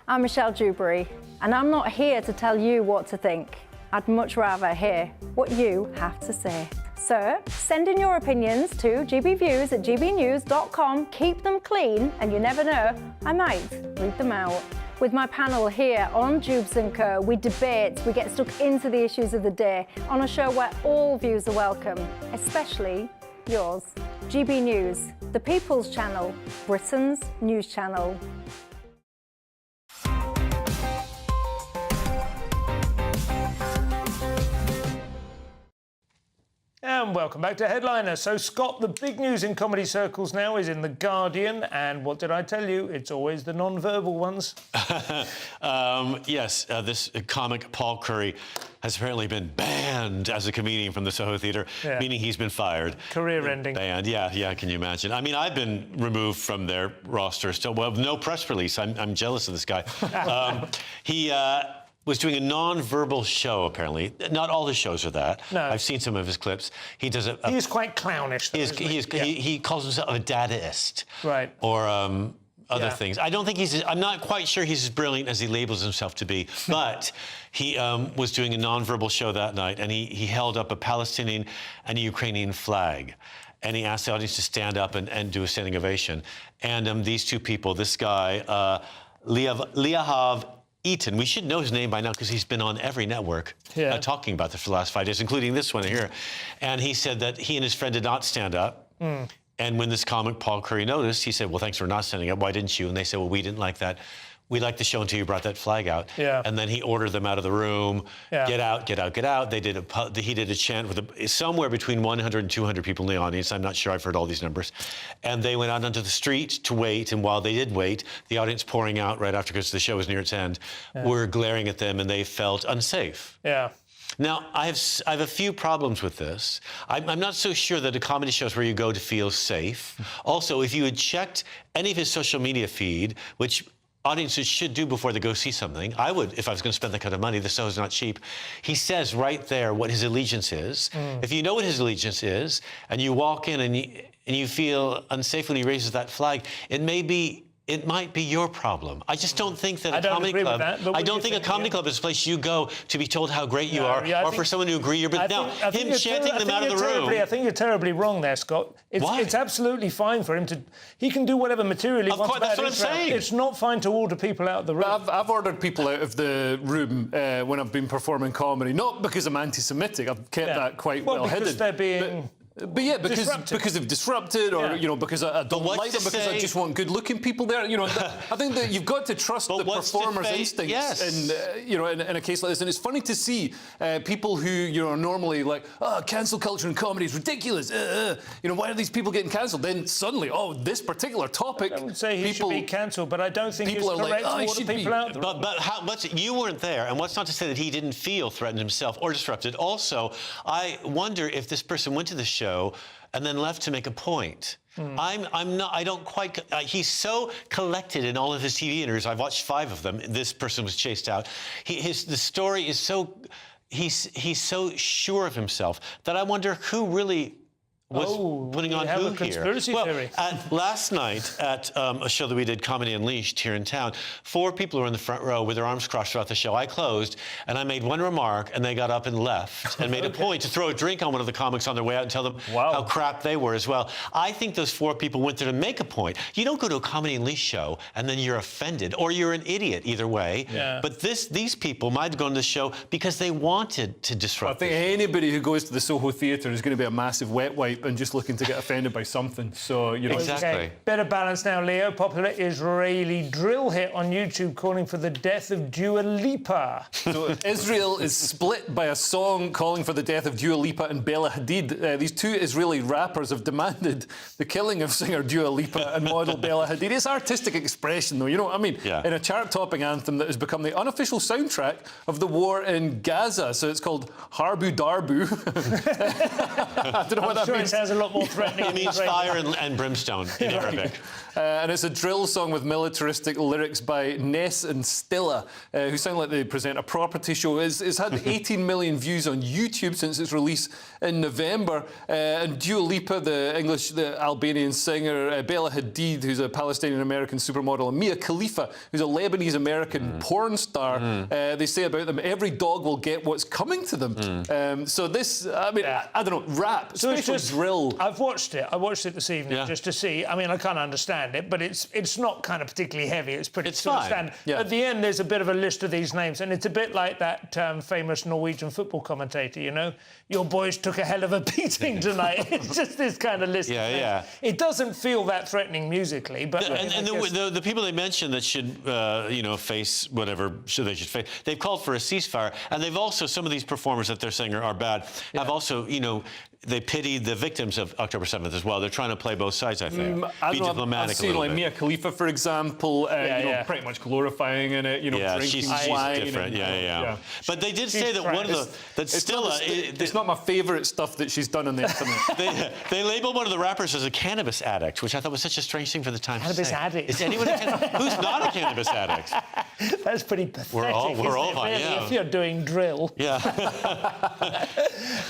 I'm Michelle Dewberry, and I'm not here to tell you what to think. I'd much rather hear what you have to say. So, send in your opinions to gbviews@gbnews.com. Keep them clean, and you never know, I might read them out. With my panel here on Jubes & Co, we debate, we get stuck into the issues of the day on a show where all views are welcome, especially yours. GB News, the People's Channel, Britain's news channel. And welcome back to Headliner. So, Scott, the big news in comedy circles now is in The Guardian. And what did I tell you? It's always the non-verbal ones. Yes, this comic, Paul Curry, has apparently been banned as a comedian from the Soho Theatre, meaning he's been fired. Career-ending. Banned, yeah, can you imagine? I mean, I've been removed from their roster still. Well, no press release. I'm jealous of this guy. He was doing a non-verbal show, apparently. Not all his shows are that. No. I've seen some of his clips. He does He is quite clownish, though, he calls himself a dadaist. Right. Or other things. I don't think I'm not quite sure he's as brilliant as he labels himself to be, but he was doing a non-verbal show that night, and he held up a Palestinian and a Ukrainian flag. And he asked the audience to stand up and do a standing ovation. And these two people, this guy, Liahav Eaton, we should know his name by now because he's been on every network talking about this for the last 5 days, including this one here. And he said that he and his friend did not stand up. And when this comic, Paul Curry, noticed, he said, well, thanks for not standing up. Why didn't you? And they said, well, we didn't like that. We liked the show until you brought that flag out. And then he ordered them out of the room. Get out, get out, get out. He did a chant with somewhere between 100 and 200 people in the audience. I'm not sure. I've heard all these numbers. And they went out onto the street to wait. And while they did wait, the audience pouring out right after, because the show was near its end, were glaring at them, and they felt unsafe. Now, I have a few problems with this. I'm not so sure that a comedy show is where you go to feel safe. Also, if you had checked any of his social media feed, which audiences should do before they go see something, I would, if I was going to spend that kind of money. The show is not cheap. He says right there what his allegiance is. If you know what his allegiance is, and you walk in and you feel unsafe when he raises that flag, it might be your problem. I just don't think that a comedy club. I don't think a comedy club is a place you go to be told how great you are, or for someone to agree. But now, him chanting them out of the room. I think you're terribly wrong there, Scott. It's absolutely fine for him to. He can do whatever material he wants. That's what I'm saying. It's not fine to order people out of the room. I've ordered people out of the room when I've been performing comedy, not because I'm anti-Semitic. I've kept that quite well hidden. Because they're being. But yeah, because they've disrupted, or because I don't like them, because I just want good-looking people there. I think that you've got to trust the performer's instincts, in a case like this. And it's funny to see people who are normally like, cancel culture and comedy is ridiculous. Why are these people getting cancelled? Then suddenly, this particular topic. I don't say he should be cancelled, but I don't think it's correct to order people out. But you weren't there, and what's not to say that he didn't feel threatened himself or disrupted. Also, I wonder if this person went to the show and then left to make a point. I don't quite. He's so collected in all of his TV interviews. I've watched 5 of them. This person was chased out. The story is so. He's so sure of himself that I wonder who really was putting on who here. Theory. Last night at a show that we did, Comedy Unleashed, here in town, 4 people were in the front row with their arms crossed throughout the show. I closed, and I made one remark, and they got up and left, and made a point to throw a drink on one of the comics on their way out and tell them how crap they were as well. I think those 4 people went there to make a point. You don't go to a Comedy Unleashed show, and then you're offended, or you're an idiot, either way. But these people might have gone to the show because they wanted to disrupt. I think anybody who goes to the Soho Theatre is going to be a massive wet wipe right than just looking to get offended by something. So, you know... Exactly. Okay. Better balance now, Leo. Popular Israeli drill hit on YouTube calling for the death of Dua Lipa. So Israel is split by a song calling for the death of Dua Lipa and Bella Hadid. These two Israeli rappers have demanded the killing of singer Dua Lipa and model Bella Hadid. It's artistic expression, though, you know what I mean? Yeah. In a chart-topping anthem that has become the unofficial soundtrack of the war in Gaza. So it's called Harbu Darbu. I don't know what that sure means. It sounds a lot more threatening. It means fire and brimstone in Arabic. And it's a drill song with militaristic lyrics by Ness and Stilla, who sound like they present a property show. It's had 18 million views on YouTube since its release in November. And Dua Lipa, the Albanian singer, Bella Hadid, who's a Palestinian-American supermodel, and Mia Khalifa, who's a Lebanese-American porn star, they say about them, every dog will get what's coming to them. So this, I mean, I don't know, rap, So especially it's just, drill. I've watched it. I watched it this evening just to see. I mean, I can't understand it, but it's not kind of particularly heavy. It's pretty sort of standard. Yeah. At the end, there's a bit of a list of these names, and it's a bit like that famous Norwegian football commentator, you know? Your boys took a hell of a beating tonight. It's just this kind of list. Yeah, yeah. It doesn't feel that threatening musically, but... And the people they mentioned that should, you know, face whatever they should face, they've called for a ceasefire, and they've also, some of these performers that they're saying are bad, have also, you know, they pitied the victims of October 7th as well. They're trying to play both sides, I think. Be diplomatic I've seen like Mia Khalifa, for example, you know, pretty much glorifying in it, you know, drinking she's wine. different. And, But they did say that one of the... It's not my favourite stuff that she's done on the internet. They labelled one of the rappers as a cannabis addict, which I thought was such a strange thing for the time to say. Cannabis addict? Is anyone who's not a cannabis addict? That's pretty pathetic, We're all fine, really, yeah. if you're doing drill. Yeah.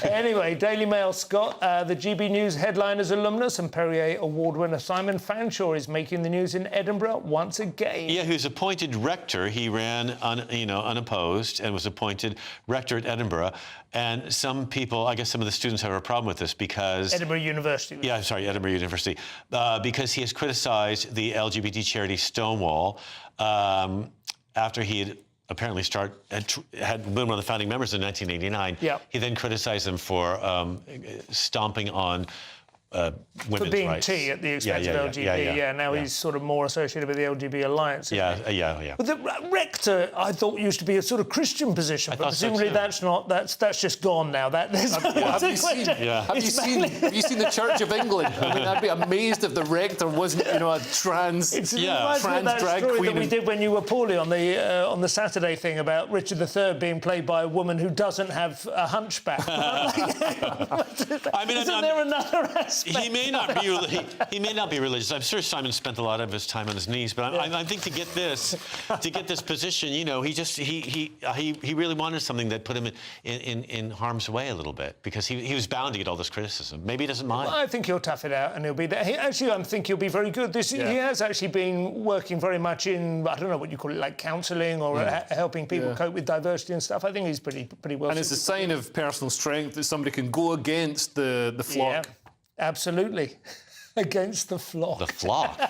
Anyway, Daily Mail, Scott, the GBNews headliners alumnus and Perrier Award winner Simon Fanshawe is making the news in Edinburgh once again. Yeah, he was appointed rector. He ran, unopposed and was appointed rector at Edinburgh. And some people, I guess some of the students have a problem with this because... Edinburgh University. Yeah, sorry, Edinburgh University. Because he has criticised the LGBT charity Stonewall after he had apparently had been one of the founding members in 1989. Yeah. He then criticized them for stomping on women's for being rights. T at the expense of LGB. Now he's sort of more associated with the LGB Alliance. Yeah. But the rector, I thought, used to be a sort of Christian position, but presumably that's not. That's just gone now. Have you seen the Church of England? I mean, I'd be amazed if the rector wasn't, you know, a trans drag story queen. That we did when you were poorly on the Saturday thing about Richard III being played by a woman who doesn't have a hunchback. I mean, isn't there another aspect? He may not be religious. I'm sure Simon spent a lot of his time on his knees, but I think to get this position, you know, he really wanted something that put him in harm's way a little bit because he was bound to get all this criticism. Maybe he doesn't mind. Well, I think he'll tough it out and he'll be there. I think he'll be very good. He has actually been working very much in, I don't know what you call it, like counselling or helping people cope with diversity and stuff. I think he's pretty well. And it's a sign of personal strength that somebody can go against the flock. Yeah. Absolutely. Against the flock. The flock.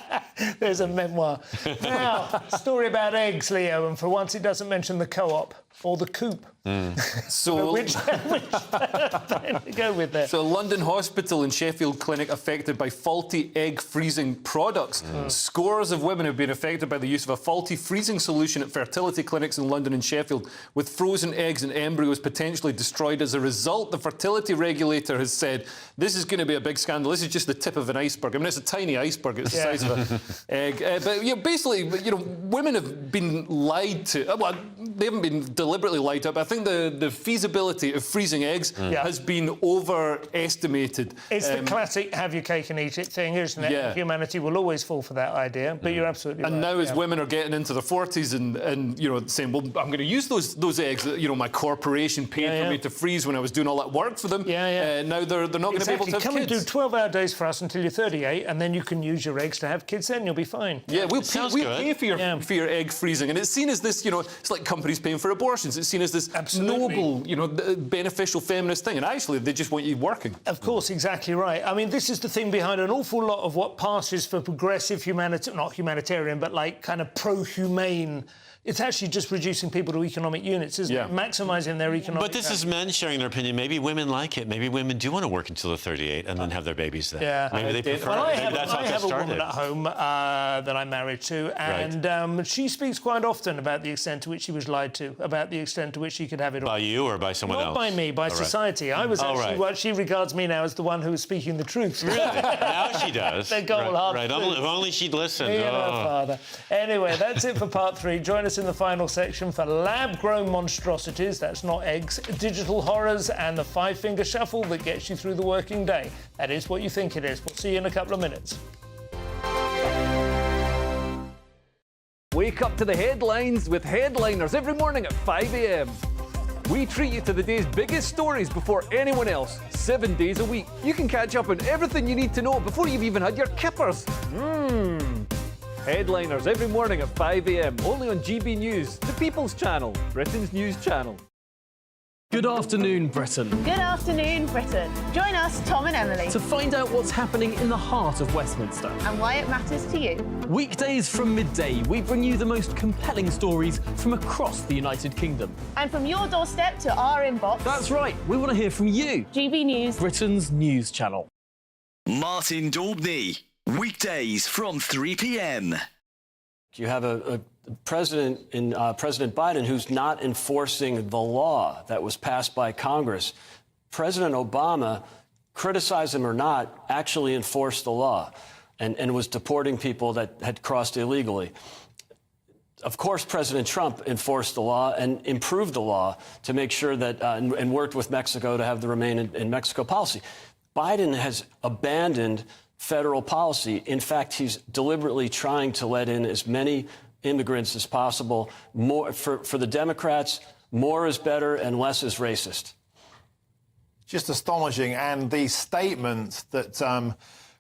There's a memoir. Now, story about eggs, Leo, and for once it doesn't mention the co-op or the coop. So which to go with there? So, London Hospital and Sheffield Clinic affected by faulty egg freezing products. Scores of women have been affected by the use of a faulty freezing solution at fertility clinics in London and Sheffield, with frozen eggs and embryos potentially destroyed as a result. The fertility regulator has said this is going to be a big scandal. This is just the tip of an iceberg. I mean, it's a tiny iceberg. It's the size of an egg. But basically, women have been lied to. Well, they haven't been deliberately lied to, but I think the feasibility of freezing eggs has been overestimated. It's the classic have your cake and eat it thing, isn't it? Yeah. Humanity will always fall for that idea, but you're absolutely right. And now as women are getting into their 40s and saying, well, I'm going to use those eggs that, my corporation paid for me to freeze when I was doing all that work for them. Now they're not going to be able to have kids. Come and do 12-hour days for us until you're 38, and then you can use your eggs to have kids then. 10%, you'll be fine. Yeah, we'll pay for your egg freezing, and it's seen as this, it's like companies paying for abortions. It's seen as this noble, beneficial feminist thing, and actually they just want you working. Of course, exactly right. I mean, this is the thing behind an awful lot of what passes for progressive not humanitarian, but like kind of pro-humane. It's actually just reducing people to economic units, isn't it? Maximising their economic... But this is men sharing their opinion. Maybe women like it. Maybe women do want to work until they're 38 and then have their babies then. Yeah. Maybe they prefer Well, it. Maybe that's how I it have a started. woman at home that I'm married to, and she speaks quite often about the extent to which she was lied to, about the extent to which she could have it all. By you or by someone else? Not by me, by society. I was actually what she regards me now as the one who was speaking the truth. Really? Now she does. The goal Right. If only she'd listened. Me and her father. Anyway, that's it for part 3. Join us in the final section for lab-grown monstrosities, that's not eggs, digital horrors, and the 5-finger shuffle that gets you through the working day. That is what you think it is. We'll see you in a couple of minutes. Wake up to the headlines with Headliners every morning at 5 a.m. We treat you to the day's biggest stories before anyone else, 7 days a week. You can catch up on everything you need to know before you've even had your kippers. Headliners every morning at 5 a.m, only on GB News, the People's Channel, Britain's news channel. Good afternoon, Britain. Good afternoon, Britain. Join us, Tom and Emily, To find out what's happening in the heart of Westminster. and why it matters to you. Weekdays from midday, we bring you the most compelling stories from across the United Kingdom. And from your doorstep to our inbox. That's right, we want to hear from you. GB News, Britain's news channel. Martin Daubney, weekdays from 3 p.m. You have a president in President Biden who's not enforcing the law that was passed by Congress. President Obama, criticize him or not, actually enforced the law and was deporting people that had crossed illegally. Of course, President Trump enforced the law and improved the law to make sure that, and worked with Mexico to have the Remain in Mexico policy. Biden has abandoned federal policy. In fact, he's deliberately trying to let in as many immigrants as possible. More for the Democrats, more is better and less is racist. Just astonishing. And the statement that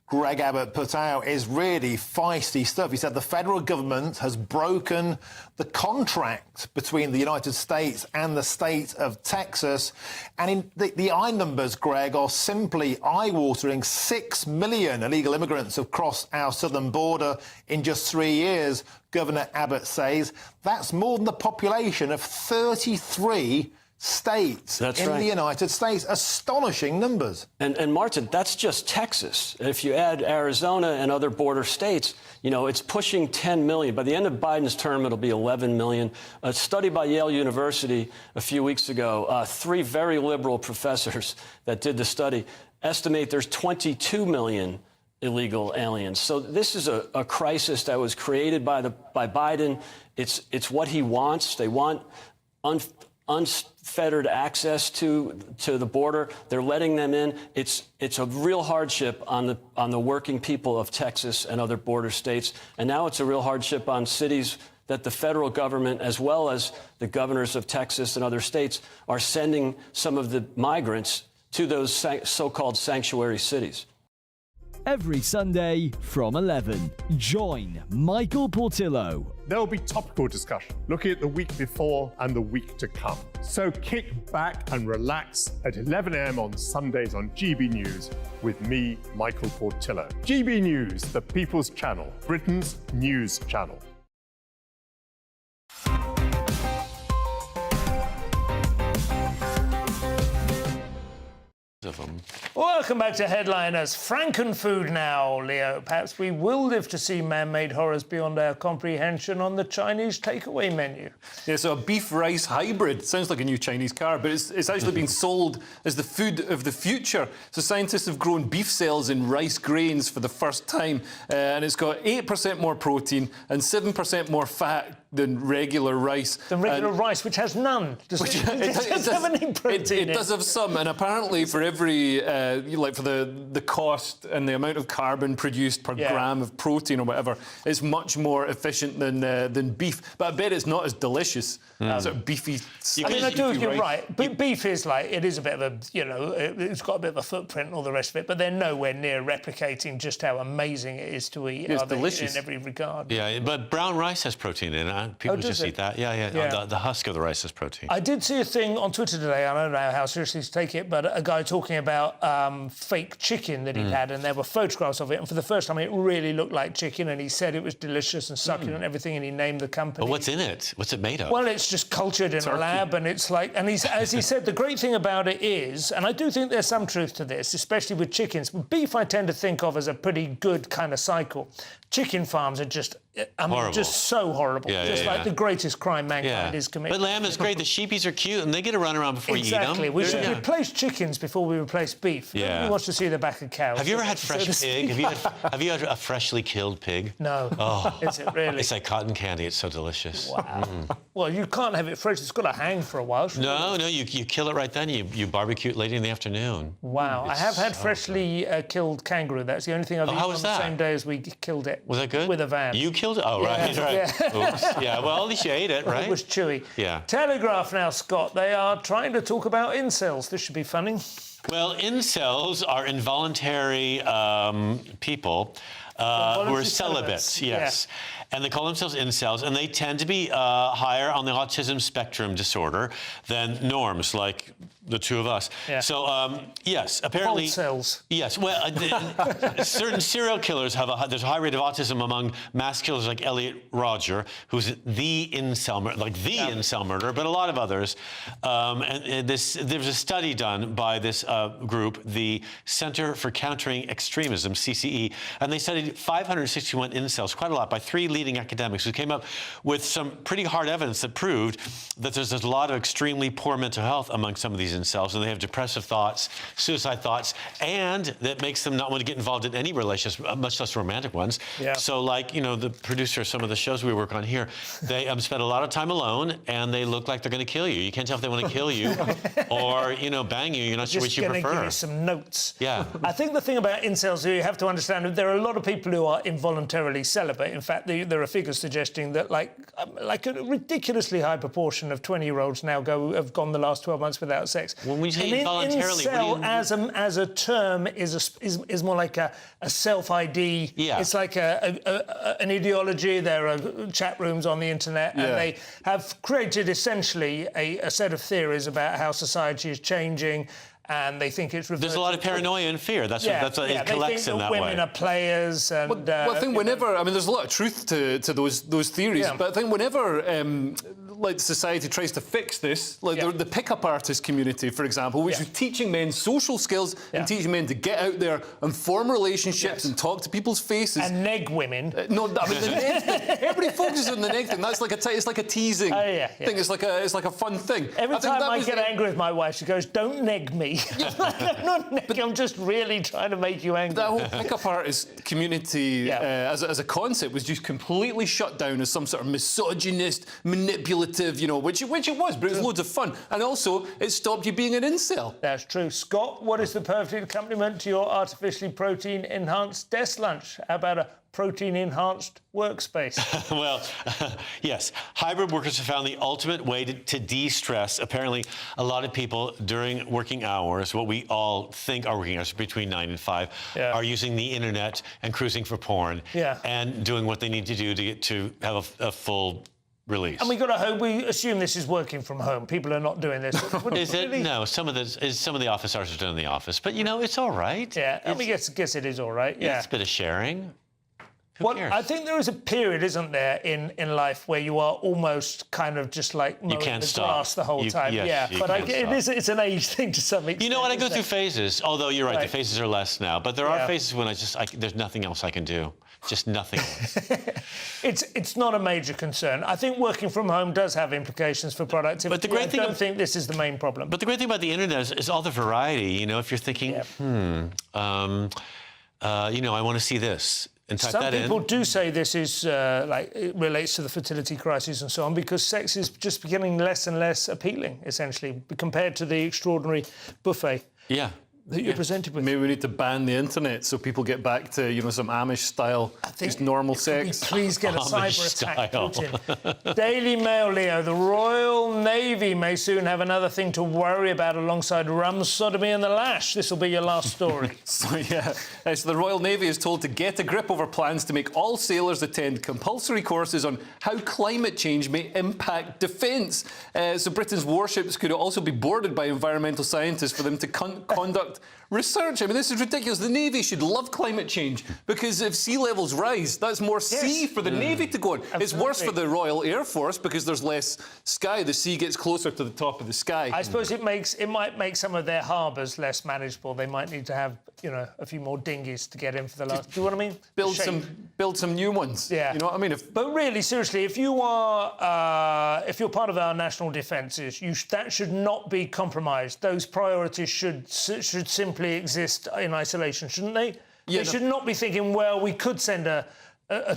Greg Abbott put out is really feisty stuff. He said the federal government has broken the contract between the United States and the state of Texas. And the eye numbers, Greg, are simply eye-watering. 6 million illegal immigrants have crossed our southern border in just 3 years, Governor Abbott says. That's more than the population of 33 states in the United States. Astonishing numbers. And Martin, that's just Texas. If you add Arizona and other border states, it's pushing 10 million. By the end of Biden's term, it'll be 11 million. A study by Yale University a few weeks ago, 3 very liberal professors that did the study estimate there's 22 million illegal aliens. So this is a crisis that was created by Biden. It's what he wants. They want unfettered access to the border. They're letting them in. It's a real hardship on the working people of Texas and other border states. And now it's a real hardship on cities that the federal government, as well as the governors of Texas and other states, are sending some of the migrants to those so-called sanctuary cities. Every Sunday from 11, join Michael Portillo. There will be topical discussion, looking at the week before and the week to come. So kick back and relax at 11 a.m. on Sundays on GB News with me, Michael Portillo. GB News, the People's Channel, Britain's news channel. Of them. Welcome back to Headliners. Frankenfood now, Leo. Perhaps we will live to see man-made horrors beyond our comprehension on the Chinese takeaway menu. Yeah, so a beef-rice hybrid. Sounds like a new Chinese car, but it's actually been sold as the food of the future. So scientists have grown beef cells in rice grains for the first time, and it's got 8% more protein and 7% more fat than regular rice. Than regular rice, which has none. Does it doesn't have any protein. It does have some, and apparently for every, like for the cost and the amount of carbon produced per gram of protein or whatever, it's much more efficient than beef. But I bet it's not as delicious. Sort of beefy. I mean, you're right. Beef is like, it is a bit of a, you know, it's got a bit of a footprint and all the rest of it, but they're nowhere near replicating just how amazing it is to eat. It's delicious. In every regard. Yeah, but brown rice has protein in it. People just eat that. Yeah. The husk of the rice has protein. I did see a thing on Twitter today, I don't know how seriously to take it, but a guy talking about fake chicken that he'd had, and there were photographs of it, and for the first time it really looked like chicken, and he said it was delicious and succulent and everything, and he named the company. But what's in it? What's it made of? Well, it's just cultured in a lab, and it's like, and as he said, the great thing about it is, and I do think there's some truth to this, especially with chickens, beef I tend to think of as a pretty good kind of cycle. Chicken farms are just, just so horrible. Like the greatest crime mankind is committing. But lamb is great. The sheepies are cute, and they get to run around before you eat them. Exactly. We should replace chickens before we replace beef. Nobody wants to see the back of cows. Have you ever had fresh pig? Have you had a freshly killed pig? No. Oh, is it really? It's like cotton candy. It's so delicious. Wow. Well, you can't have it fresh. It's got to hang for a while. No, you kill it right then. You barbecue it late in the afternoon. Wow. I have had freshly killed kangaroo. That's the only thing I've eaten on the same day as we killed it. Was that good? With a van. You killed it? Oh, right. Oops. Yeah, well, at least you ate it, right? It was chewy. Yeah. Telegraph now, Scott. They are trying to talk about incels. This should be funny. Well, incels are involuntary people who are celibate, yes. And they call themselves incels, and they tend to be higher on the autism spectrum disorder than norms, like the two of us. Yeah. So, yes, apparently... Cells. Yes, well, certain serial killers have there's a high rate of autism among mass killers like Elliot Rodger, who's the incel murderer, but a lot of others. And there was a study done by this group, the Center for Countering Extremism, CCE, and they studied 561 incels, quite a lot, by 3 leading academics who came up with some pretty hard evidence that proved that there's a lot of extremely poor mental health among some of these incels, and they have depressive thoughts, suicide thoughts, and that makes them not want to get involved in any relationships, much less romantic ones. Yeah. So, like, you know, the producer of some of the shows we work on here, they spend a lot of time alone, and they look like they're going to kill you. You can't tell if they want to kill you or, you know, bang you. You're not sure which you prefer. Just going to give you some notes. Yeah. I think the thing about incels, you have to understand, there are a lot of people who are involuntarily celibate. In fact, there are figures suggesting that, like a ridiculously high proportion of 20-year-olds now have gone the last 12 months without sex. When we say involuntarily, incel as a term is more like a self-ID. Yeah. It's like an ideology. There are chat rooms on the internet, and they have created essentially a set of theories about how society is changing. And they think it's... There's a lot of paranoia and fear. That's what it collects in that way. They think that women are players and... Well, I think whenever... I mean, there's a lot of truth to those theories, but I think whenever... like society tries to fix this, like the pickup artist community, for example, which is teaching men social skills and teaching men to get out there and form relationships and talk to people's faces and neg women. No, I mean the neg thing. Everybody focuses on the neg thing. That's like it's like a teasing thing. It's like a fun thing. Every time I get angry with my wife, she goes, "Don't neg me." I'm not negging. I'm just really trying to make you angry. That whole pickup artist community as a concept was just completely shut down as some sort of misogynist, manipulative, you know, which it was, but it was loads of fun. And also, it stopped you being an incel. That's true. Scott, what is the perfect accompaniment to your artificially protein-enhanced desk lunch? How about a protein-enhanced workspace? Well, yes. Hybrid workers have found the ultimate way to de-stress. Apparently, a lot of people during working hours, what we all think are working hours between 9 and 5, are using the internet and cruising for porn and doing what they need to do to get to have a full release. And we assume this is working from home. People are not doing this. Is it? No, some of the office hours are done in the office, but you know, it's all right. Yeah, I guess it is all right. Yeah, it's a bit of sharing. Well, I think there is a period, isn't there, in life where you are almost kind of just like mowing the grass the whole time. But it's an age thing to some extent. You know what? I go through phases. Although you're right, the phases are less now. But there are phases when there's nothing else I can do. Just nothing else. It's not a major concern. I think working from home does have implications for productivity. But the great thing, I don't think this is the main problem. But the great thing about the internet is all the variety. You know, if you're thinking, you know, I want to see this. and type Some that in. people do say this is like it relates to the fertility crisis and so on, because sex is just becoming less and less appealing, essentially, compared to the extraordinary buffet. Yeah. That you're presented with. Maybe we need to ban the internet so people get back to, you know, some Amish style, just normal sex. Please get a cyber attack, Putin. Daily Mail, Leo. The Royal Navy may soon have another thing to worry about alongside rum, sodomy and the lash. This will be your last story. So the Royal Navy is told to get a grip over plans to make all sailors attend compulsory courses on how climate change may impact defence. So Britain's warships could also be boarded by environmental scientists for them to conduct research. I mean, this is ridiculous. The Navy should love climate change, because if sea levels rise, that's more sea for the Navy to go on. Absolutely. It's worse for the Royal Air Force because there's less sky. The sea gets closer to the top of the sky. I suppose it might make some of their harbours less manageable. They might need to have, you know, a few more dinghies to get in for the last. Do you know what I mean? Build some new ones. Yeah. You know what I mean? But really, seriously, if you are if you're part of our national defences, that should not be compromised. Those priorities should simply exist in isolation, shouldn't they? Yeah, they should not be thinking, well, we could send a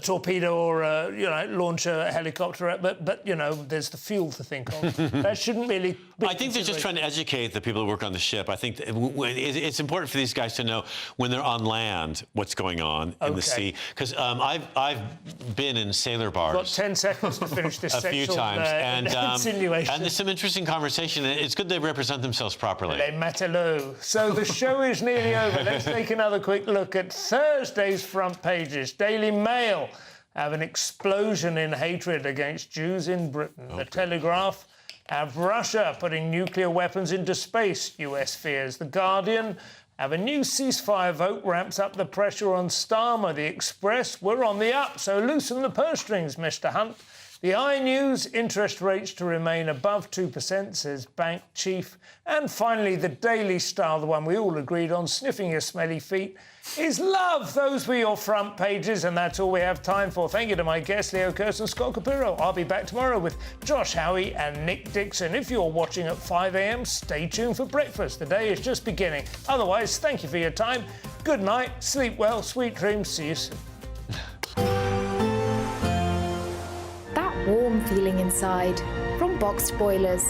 torpedo or launch a helicopter, but you know, there's the fuel to think of. That shouldn't really be I think they're just trying to educate the people who work on the ship. I think it's important for these guys to know when they're on land what's going on in the sea. Because I've been in sailor bars. Got 10 seconds to finish this a few times, and insinuation. And there's some interesting conversation. It's good they represent themselves properly. Les matelots. So the show is nearly over. Let's take another quick look at Thursday's front pages. Daily Mail have an explosion in hatred against Jews in Britain. The Telegraph have Russia putting nuclear weapons into space, US fears. The Guardian have a new ceasefire vote ramps up the pressure on Starmer. The Express, we're on the up, so loosen the purse strings, Mr. Hunt. The iNews, interest rates to remain above 2%, says bank chief. And finally, the Daily Star, the one we all agreed on, sniffing your smelly feet, is love. Those were your front pages, and that's all we have time for. Thank you to my guests, Leo Kirsten, Scott Capiro. I'll be back tomorrow with Josh Howie and Nick Dixon. If you're watching at 5 a.m, stay tuned for breakfast. The day is just beginning. Otherwise, thank you for your time. Good night, sleep well, sweet dreams. See you soon. That warm feeling inside from Boxed Boilers,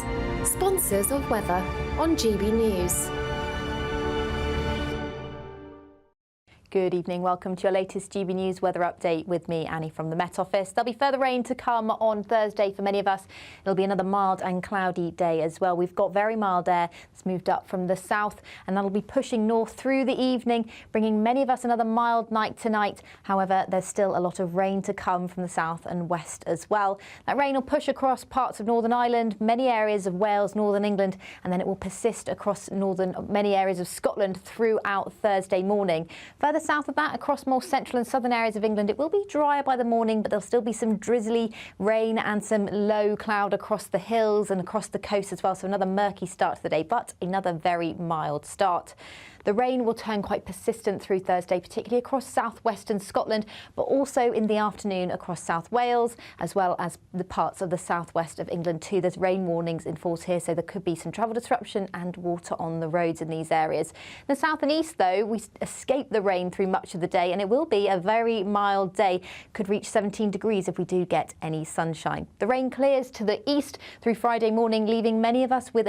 sponsors of weather on GB News. Good evening. Welcome to your latest GB News weather update with me, Annie, from the Met Office. There'll be further rain to come on Thursday for many of us. It'll be another mild and cloudy day as well. We've got very mild air that's moved up from the south, and that'll be pushing north through the evening, bringing many of us another mild night tonight. However, there's still a lot of rain to come from the south and west as well. That rain will push across parts of Northern Ireland, many areas of Wales, Northern England, and then it will persist across many areas of Scotland throughout Thursday morning. Further south of that, across more central and southern areas of England, it will be drier by the morning, but there'll still be some drizzly rain and some low cloud across the hills and across the coast as well. So another murky start to the day, but another very mild start. The rain will turn quite persistent through Thursday, particularly across southwestern Scotland, but also in the afternoon across South Wales, as well as the parts of the southwest of England too. There's rain warnings in force here, so there could be some travel disruption and water on the roads in these areas. In the south and east, though, we escape the rain through much of the day, and it will be a very mild day. Could reach 17 degrees if we do get any sunshine. The rain clears to the east through Friday morning, leaving many of us with